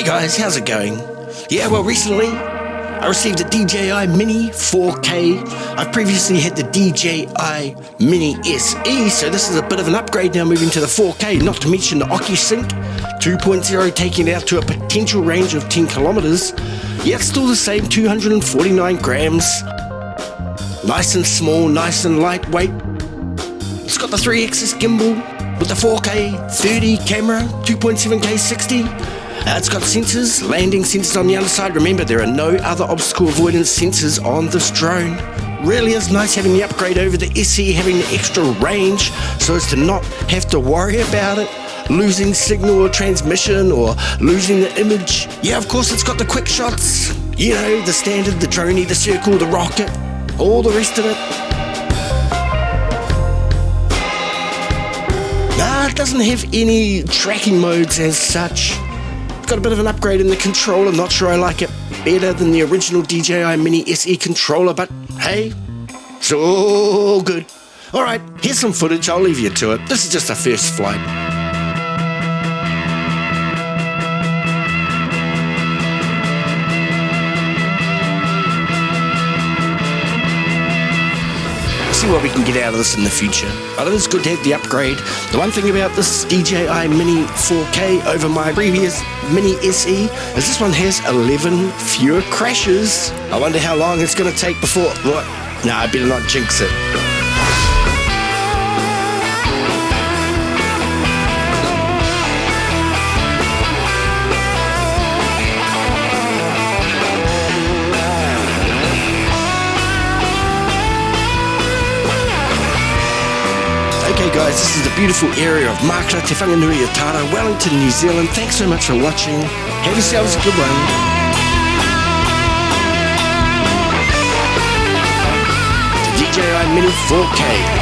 Hey guys, how's it going? Yeah, well, recently I received a DJI MINI 4K. I've previously had the DJI MINI SE, so this is a bit of an upgrade now, moving to the 4K, not to mention the OcuSync 2.0 taking it out to a potential range of 10 kilometers. Yeah, it's still the same 249 grams. Nice and small, nice and lightweight. It's got the 3-axis gimbal with the 4K 30 camera, 2.7K 60. It's got sensors, landing sensors on the other side. Remember, there are no other obstacle avoidance sensors on this drone. Really is nice having the upgrade over the SE, having the extra range so as to not have to worry about it losing signal or transmission or losing the image. Yeah, of course it's got the quick shots, you know, the standard, the droney, the circle, the rocket, all the rest of it. Nah, it doesn't have any tracking modes as such. Got a bit of an upgrade in the controller. Not sure I like it better than the original DJI MINI SE controller, but hey, it's all good. Alright, here's some footage, I'll leave you to it. This is just a first flight. See what we can get out of this in the future. But it is good to have the upgrade. The one thing about this DJI MINI 4K over my previous MINI SE is this one has 11 fewer crashes. I wonder how long it's going to take before... What? Nah, I better not jinx it. Okay guys, this is the beautiful area of Makara, Te Whanganui Atara, Wellington, New Zealand. Thanks so much for watching. Have yourselves a good one. The DJI MINI 4K.